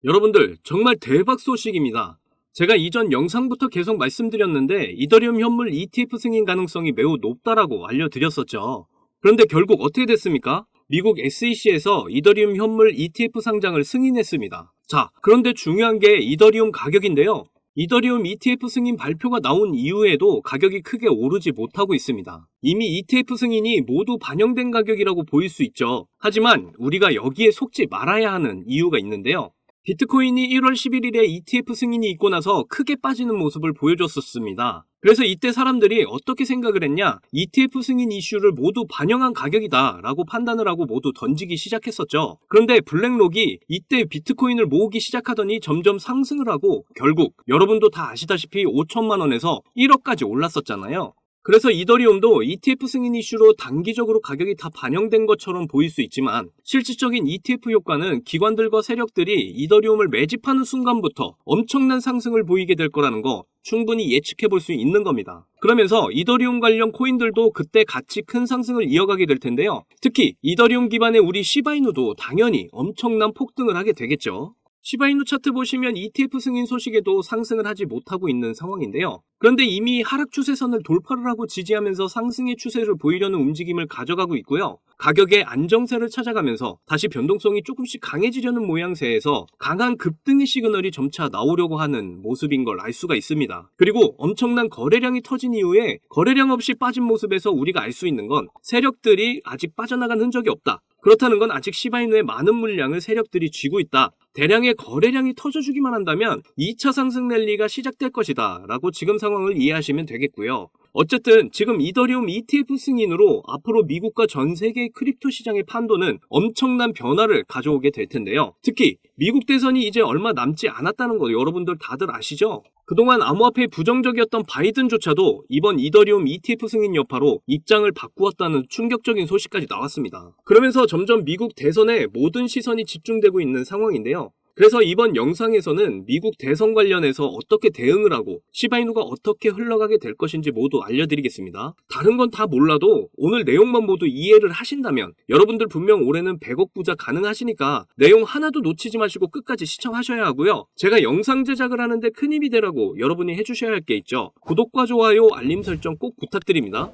여러분들 정말 대박 소식입니다. 제가 이전 영상부터 계속 말씀드렸는데 이더리움 현물 ETF 승인 가능성이 매우 높다라고 알려드렸었죠. 그런데 결국 어떻게 됐습니까? 미국 SEC에서 이더리움 현물 ETF 상장을 승인했습니다. 자, 그런데 중요한 게 이더리움 가격인데요. 이더리움 ETF 승인 발표가 나온 이후에도 가격이 크게 오르지 못하고 있습니다. 이미 ETF 승인이 모두 반영된 가격이라고 보일 수 있죠. 하지만 우리가 여기에 속지 말아야 하는 이유가 있는데요. 비트코인이 1월 11일에 ETF 승인이 있고 나서 크게 빠지는 모습을 보여줬었습니다. 그래서 이때 사람들이 어떻게 생각을 했냐? ETF 승인 이슈를 모두 반영한 가격이다 라고 판단을 하고 모두 던지기 시작했었죠. 그런데 블랙록이 이때 비트코인을 모으기 시작하더니 점점 상승을 하고 결국 여러분도 다 아시다시피 5천만 원에서 1억까지 올랐었잖아요. 그래서 이더리움도 ETF 승인 이슈로 단기적으로 가격이 다 반영된 것처럼 보일 수 있지만 실질적인 ETF 효과는 기관들과 세력들이 이더리움을 매집하는 순간부터 엄청난 상승을 보이게 될 거라는 거 충분히 예측해 볼 수 있는 겁니다. 그러면서 이더리움 관련 코인들도 그때 같이 큰 상승을 이어가게 될 텐데요. 특히 이더리움 기반의 우리 시바이누도 당연히 엄청난 폭등을 하게 되겠죠. 시바이누 차트 보시면 ETF 승인 소식에도 상승을 하지 못하고 있는 상황인데요. 그런데 이미 하락 추세선을 돌파를 하고 지지하면서 상승의 추세를 보이려는 움직임을 가져가고 있고요. 가격의 안정세를 찾아가면서 다시 변동성이 조금씩 강해지려는 모양새에서 강한 급등의 시그널이 점차 나오려고 하는 모습인 걸 알 수가 있습니다. 그리고 엄청난 거래량이 터진 이후에 거래량 없이 빠진 모습에서 우리가 알 수 있는 건 세력들이 아직 빠져나간 흔적이 없다. 그렇다는 건 아직 시바이누의 많은 물량을 세력들이 쥐고 있다. 대량의 거래량이 터져주기만 한다면 2차 상승 랠리가 시작될 것이다 라고 지금 상황을 이해하시면 되겠고요. 어쨌든 지금 이더리움 ETF 승인으로 앞으로 미국과 전 세계의 크립토 시장의 판도는 엄청난 변화를 가져오게 될 텐데요. 특히 미국 대선이 이제 얼마 남지 않았다는 거 여러분들 다들 아시죠? 그동안 암호화폐에 부정적이었던 바이든조차도 이번 이더리움 ETF 승인 여파로 입장을 바꾸었다는 충격적인 소식까지 나왔습니다. 그러면서 점점 미국 대선에 모든 시선이 집중되고 있는 상황인데요. 그래서 이번 영상에서는 미국 대선 관련해서 어떻게 대응을 하고 시바이누가 어떻게 흘러가게 될 것인지 모두 알려드리겠습니다. 다른 건 다 몰라도 오늘 내용만 모두 이해를 하신다면 여러분들 분명 올해는 100억 부자 가능하시니까 내용 하나도 놓치지 마시고 끝까지 시청하셔야 하고요. 제가 영상 제작을 하는데 큰 힘이 되라고 여러분이 해주셔야 할 게 있죠. 구독과 좋아요, 알림 설정 꼭 부탁드립니다.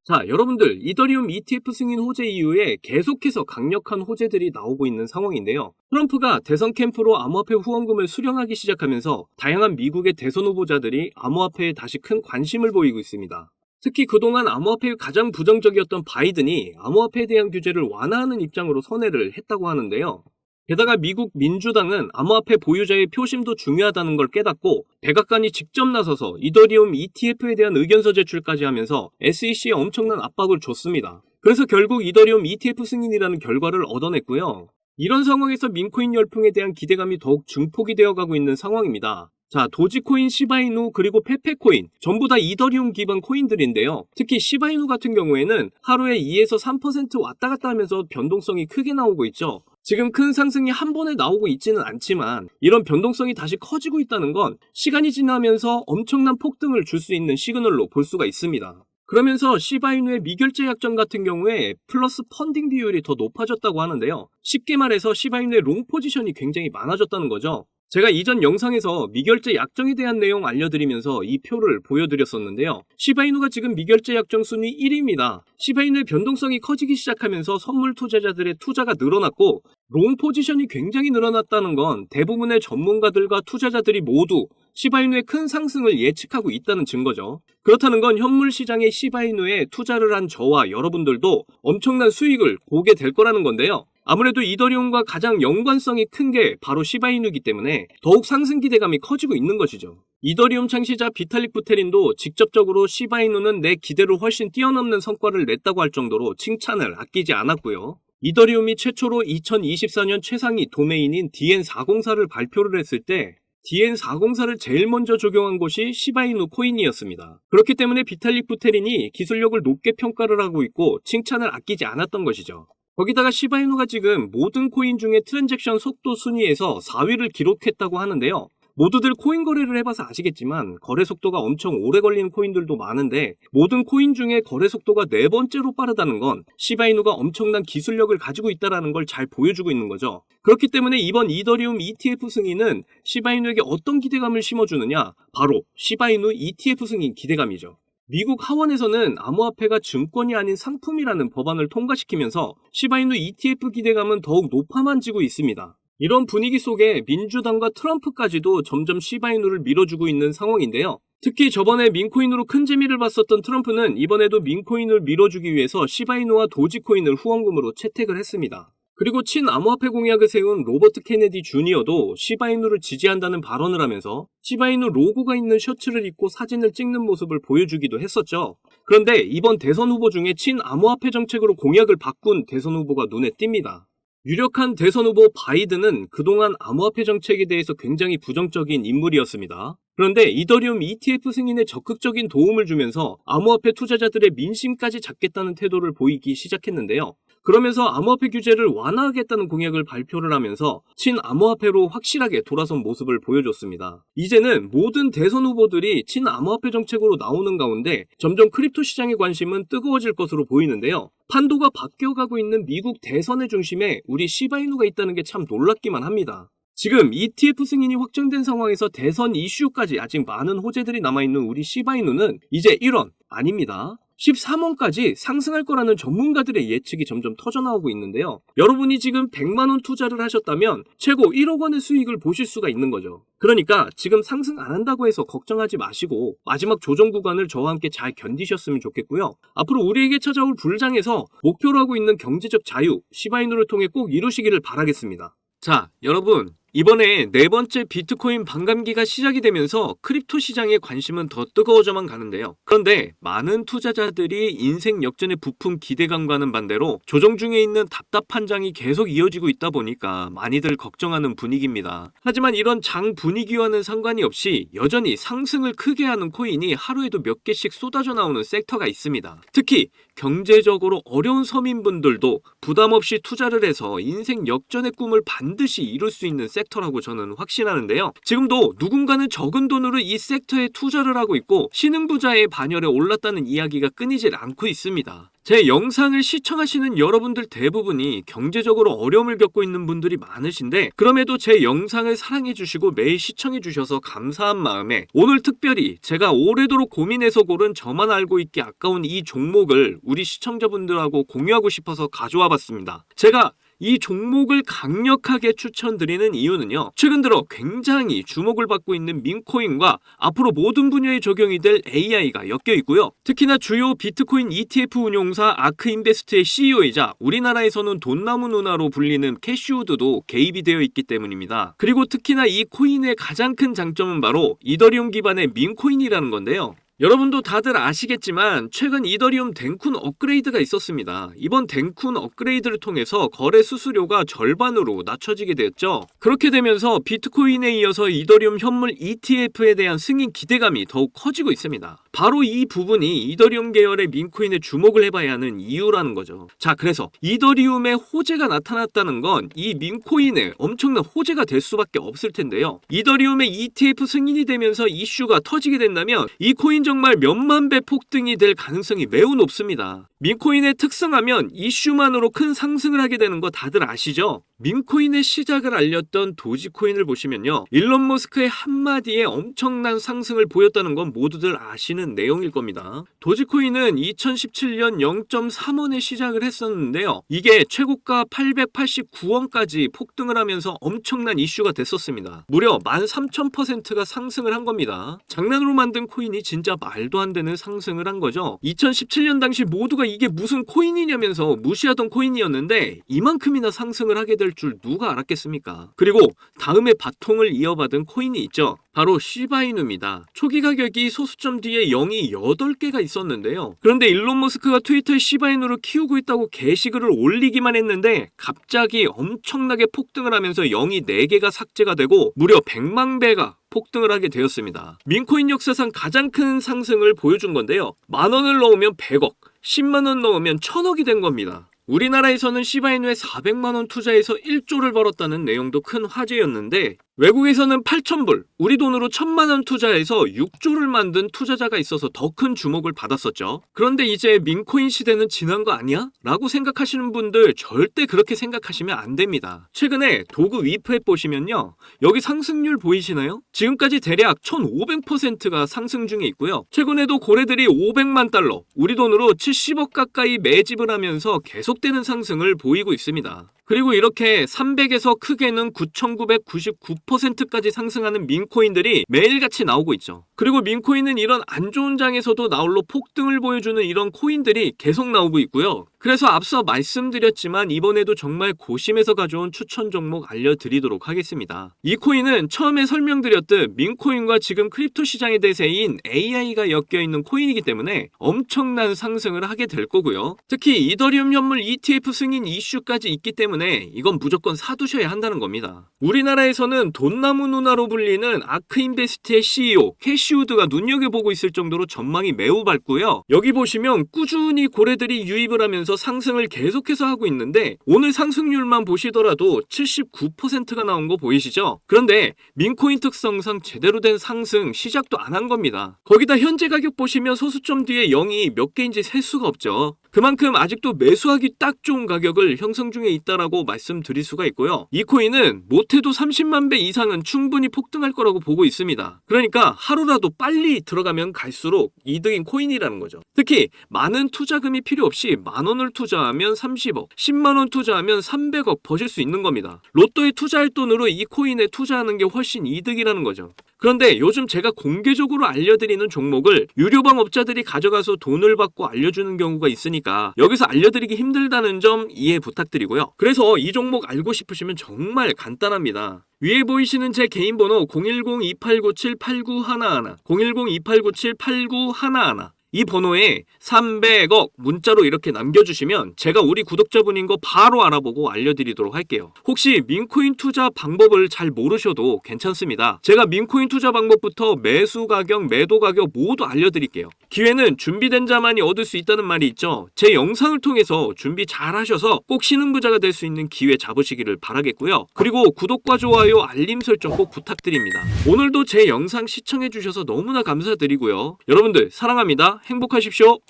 자, 여러분들 이더리움 ETF 승인 호재 이후에 계속해서 강력한 호재들이 나오고 있는 상황인데요. 트럼프가 대선 캠프로 암호화폐 후원금을 수령하기 시작하면서 다양한 미국의 대선 후보자들이 암호화폐에 다시 큰 관심을 보이고 있습니다. 특히 그동안 암호화폐에 가장 부정적이었던 바이든이 암호화폐에 대한 규제를 완화하는 입장으로 선회를 했다고 하는데요. 게다가 미국 민주당은 암호화폐 보유자의 표심도 중요하다는 걸 깨닫고 백악관이 직접 나서서 이더리움 ETF에 대한 의견서 제출까지 하면서 SEC에 엄청난 압박을 줬습니다. 그래서 결국 이더리움 ETF 승인이라는 결과를 얻어냈고요. 이런 상황에서 민코인 열풍에 대한 기대감이 더욱 증폭이 되어가고 있는 상황입니다. 자, 도지코인, 시바이누, 그리고 페페코인 전부 다 이더리움 기반 코인들인데요. 특히 시바이누 같은 경우에는 하루에 2에서 3% 왔다 갔다 하면서 변동성이 크게 나오고 있죠. 지금 큰 상승이 한 번에 나오고 있지는 않지만 이런 변동성이 다시 커지고 있다는 건 시간이 지나면서 엄청난 폭등을 줄 수 있는 시그널로 볼 수가 있습니다. 그러면서 시바이누의 미결제 약정 같은 경우에 플러스 펀딩 비율이 더 높아졌다고 하는데요. 쉽게 말해서 시바이누의 롱 포지션이 굉장히 많아졌다는 거죠. 제가 이전 영상에서 미결제 약정에 대한 내용 알려드리면서 이 표를 보여드렸었는데요. 시바이누가 지금 미결제 약정 순위 1위입니다. 시바이누의 변동성이 커지기 시작하면서 선물 투자자들의 투자가 늘어났고 롱 포지션이 굉장히 늘어났다는 건 대부분의 전문가들과 투자자들이 모두 시바이누의 큰 상승을 예측하고 있다는 증거죠. 그렇다는 건 현물 시장의 시바이누에 투자를 한 저와 여러분들도 엄청난 수익을 보게 될 거라는 건데요. 아무래도 이더리움과 가장 연관성이 큰 게 바로 시바이누이기 때문에 더욱 상승 기대감이 커지고 있는 것이죠. 이더리움 창시자 비탈릭 부테린도 직접적으로 시바이누는 내 기대를 훨씬 뛰어넘는 성과를 냈다고 할 정도로 칭찬을 아끼지 않았고요. 이더리움이 최초로 2024년 최상위 도메인인 DN404를 발표를 했을 때 DN404를 제일 먼저 적용한 곳이 시바이누 코인이었습니다. 그렇기 때문에 비탈릭 부테린이 기술력을 높게 평가를 하고 있고 칭찬을 아끼지 않았던 것이죠. 거기다가 시바이누가 지금 모든 코인 중에 트랜잭션 속도 순위에서 4위를 기록했다고 하는데요. 모두들 코인 거래를 해봐서 아시겠지만 거래 속도가 엄청 오래 걸리는 코인들도 많은데 모든 코인 중에 거래 속도가 4번째로 빠르다는 건 시바이누가 엄청난 기술력을 가지고 있다는 걸 잘 보여주고 있는 거죠. 그렇기 때문에 이번 이더리움 ETF 승인은 시바이누에게 어떤 기대감을 심어주느냐? 바로 시바이누 ETF 승인 기대감이죠. 미국 하원에서는 암호화폐가 증권이 아닌 상품이라는 법안을 통과시키면서 시바이누 ETF 기대감은 더욱 높아만 지고 있습니다. 이런 분위기 속에 민주당과 트럼프까지도 점점 시바이누를 밀어주고 있는 상황인데요. 특히 저번에 민코인으로 큰 재미를 봤었던 트럼프는 이번에도 민코인을 밀어주기 위해서 시바이누와 도지코인을 후원금으로 채택을 했습니다. 그리고 친암호화폐 공약을 세운 로버트 케네디 주니어도 시바이누를 지지한다는 발언을 하면서 시바이누 로고가 있는 셔츠를 입고 사진을 찍는 모습을 보여주기도 했었죠. 그런데 이번 대선 후보 중에 친암호화폐 정책으로 공약을 바꾼 대선 후보가 눈에 띕니다. 유력한 대선 후보 바이든은 그동안 암호화폐 정책에 대해서 굉장히 부정적인 인물이었습니다. 그런데 이더리움 ETF 승인에 적극적인 도움을 주면서 암호화폐 투자자들의 민심까지 잡겠다는 태도를 보이기 시작했는데요. 그러면서 암호화폐 규제를 완화하겠다는 공약을 발표를 하면서 친암호화폐로 확실하게 돌아선 모습을 보여줬습니다. 이제는 모든 대선 후보들이 친암호화폐 정책으로 나오는 가운데 점점 크립토 시장의 관심은 뜨거워질 것으로 보이는데요. 판도가 바뀌어가고 있는 미국 대선의 중심에 우리 시바이누가 있다는 게 참 놀랍기만 합니다. 지금 ETF 승인이 확정된 상황에서 대선 이슈까지 아직 많은 호재들이 남아있는 우리 시바이누는 이제 1원 아닙니다. 13원까지 상승할 거라는 전문가들의 예측이 점점 터져나오고 있는데요. 여러분이 지금 100만원 투자를 하셨다면 최고 1억 원의 수익을 보실 수가 있는 거죠. 그러니까 지금 상승 안 한다고 해서 걱정하지 마시고 마지막 조정 구간을 저와 함께 잘 견디셨으면 좋겠고요. 앞으로 우리에게 찾아올 불장에서 목표로 하고 있는 경제적 자유, 시바이누를 통해 꼭 이루시기를 바라겠습니다. 자, 여러분. 이번에 4번째 비트코인 반감기가 시작이 되면서 크립토 시장의 관심은 더 뜨거워져만 가는데요. 그런데 많은 투자자들이 인생 역전의 부품 기대감과는 반대로 조정 중에 있는 답답한 장이 계속 이어지고 있다 보니까 많이들 걱정하는 분위기입니다. 하지만 이런 장 분위기와는 상관이 없이 여전히 상승을 크게 하는 코인이 하루에도 몇 개씩 쏟아져 나오는 섹터가 있습니다. 특히 경제적으로 어려운 서민분들도 부담 없이 투자를 해서 인생 역전의 꿈을 반드시 이룰 수 있는 섹터라고 저는 확신하는데요. 지금도 누군가는 적은 돈으로 이 섹터에 투자를 하고 있고 신흥부자의 반열에 올랐다는 이야기가 끊이질 않고 있습니다. 제 영상을 시청하시는 여러분들 대부분이 경제적으로 어려움을 겪고 있는 분들이 많으신데 그럼에도 제 영상을 사랑해주시고 매일 시청해주셔서 감사한 마음에 오늘 특별히 제가 오래도록 고민해서 고른 저만 알고 있기 아까운 이 종목을 우리 시청자분들하고 공유하고 싶어서 가져와 봤습니다. 제가 이 종목을 강력하게 추천드리는 이유는요. 최근 들어 굉장히 주목을 받고 있는 민코인과 앞으로 모든 분야에 적용이 될 AI가 엮여 있고요. 특히나 주요 비트코인 ETF 운용사 아크인베스트의 CEO이자 우리나라에서는 돈나무 누나로 불리는 캐시우드도 개입이 되어 있기 때문입니다. 그리고 특히나 이 코인의 가장 큰 장점은 바로 이더리움 기반의 민코인이라는 건데요. 여러분도 다들 아시겠지만 최근 이더리움 댕쿤 업그레이드가 있었습니다. 이번 댕쿤 업그레이드를 통해서 거래 수수료가 절반으로 낮춰지게 되었죠. 그렇게 되면서 비트코인에 이어서 이더리움 현물 ETF에 대한 승인 기대감이 더욱 커지고 있습니다. 바로 이 부분이 이더리움 계열의 민코인에 주목을 해봐야 하는 이유라는 거죠. 자, 그래서 이더리움의 호재가 나타났다는 건 이 민코인에 엄청난 호재가 될 수밖에 없을 텐데요. 이더리움의 ETF 승인이 되면서 이슈가 터지게 된다면 이 코인 정말 몇만 배 폭등이 될 가능성이 매우 높습니다. 민코인의 특성하면 이슈만으로 큰 상승을 하게 되는 거 다들 아시죠? 민코인의 시작을 알렸던 도지코인을 보시면요. 일론 머스크의 한마디에 엄청난 상승을 보였다는 건 모두들 아시는 내용일 겁니다. 도지코인은 2017년 0.3원에 시작을 했었는데요. 이게 최고가 889원까지 폭등을 하면서 엄청난 이슈가 됐었습니다. 무려 13,000%가 상승을 한 겁니다. 장난으로 만든 코인이 진짜 말도 안 되는 상승을 한 거죠. 2017년 당시 모두가 이게 무슨 코인이냐면서 무시하던 코인이었는데 이만큼이나 상승을 하게 될 줄 누가 알았겠습니까? 그리고 다음에 바통을 이어받은 코인이 있죠. 바로 시바이누입니다. 초기 가격이 소수점 뒤에 0이 8개가 있었는데요. 그런데 일론 머스크가 트위터에 시바이누를 키우고 있다고 게시글을 올리기만 했는데 갑자기 엄청나게 폭등을 하면서 0이 4개가 삭제가 되고 무려 100만 배가 폭등을 하게 되었습니다. 민코인 역사상 가장 큰 상승을 보여준 건데요. 10,000원을 넣으면 100억, 10만원 넣으면 1000억이 된 겁니다. 우리나라에서는 시바이누에 400만원 투자해서 1조를 벌었다는 내용도 큰 화제였는데 외국에서는 8,000불, 우리 돈으로 1,000만원 투자해서 6조를 만든 투자자가 있어서 더 큰 주목을 받았었죠. 그런데 이제 민코인 시대는 지난 거 아니야? 라고 생각하시는 분들 절대 그렇게 생각하시면 안 됩니다. 최근에 도구 위프앱 보시면요. 여기 상승률 보이시나요? 지금까지 대략 1,500%가 상승 중에 있고요. 최근에도 고래들이 500만 달러, 우리 돈으로 70억 가까이 매집을 하면서 계속되는 상승을 보이고 있습니다. 그리고 이렇게 300에서 크게는 9,999%까지 상승하는 민코인들이 매일같이 나오고 있죠. 그리고 민코인은 이런 안 좋은 장에서도 나홀로 폭등을 보여주는 이런 코인들이 계속 나오고 있고요. 그래서 앞서 말씀드렸지만 이번에도 정말 고심해서 가져온 추천 종목 알려드리도록 하겠습니다. 이 코인은 처음에 설명드렸듯 민코인과 지금 크립토 시장의 대세인 AI가 엮여있는 코인이기 때문에 엄청난 상승을 하게 될 거고요. 특히 이더리움 현물 ETF 승인 이슈까지 있기 때문에 이건 무조건 사두셔야 한다는 겁니다. 우리나라에서는 돈나무 누나로 불리는 아크인베스트의 CEO 캐시우드가 눈여겨보고 있을 정도로 전망이 매우 밝고요. 여기 보시면 꾸준히 고래들이 유입을 하면서 상승을 계속해서 하고 있는데 오늘 상승률만 보시더라도 79%가 나온 거 보이시죠? 그런데 민코인 특성상 제대로 된 상승 시작도 안 한 겁니다. 거기다 현재 가격 보시면 소수점 뒤에 0이 몇 개인지 셀 수가 없죠. 그만큼 아직도 매수하기 딱 좋은 가격을 형성 중에 있다라고 말씀드릴 수가 있고요. 이 코인은 못해도 30만 배 이상은 충분히 폭등할 거라고 보고 있습니다. 그러니까 하루라도 빨리 들어가면 갈수록 이득인 코인이라는 거죠. 특히 많은 투자금이 필요 없이 10,000원을 투자하면 30억, 10만원 투자하면 300억 버실 수 있는 겁니다. 로또에 투자할 돈으로 이 코인에 투자하는 게 훨씬 이득이라는 거죠. 그런데 요즘 제가 공개적으로 알려드리는 종목을 유료방 업자들이 가져가서 돈을 받고 알려주는 경우가 있으니까 여기서 알려드리기 힘들다는 점 이해 부탁드리고요. 그래서 이 종목 알고 싶으시면 정말 간단합니다. 위에 보이시는 제 개인 번호 010-2897-8911, 010-2897-8911, 이 번호에 300억 문자로 이렇게 남겨주시면 제가 우리 구독자분인 거 바로 알아보고 알려드리도록 할게요. 혹시 민코인 투자 방법을 잘 모르셔도 괜찮습니다. 제가 민코인 투자 방법부터 매수 가격, 매도 가격 모두 알려드릴게요. 기회는 준비된 자만이 얻을 수 있다는 말이 있죠. 제 영상을 통해서 준비 잘 하셔서 꼭 신흥부자가 될 수 있는 기회 잡으시기를 바라겠고요. 그리고 구독과 좋아요, 알림 설정 꼭 부탁드립니다. 오늘도 제 영상 시청해주셔서 너무나 감사드리고요. 여러분들 사랑합니다. 행복하십시오.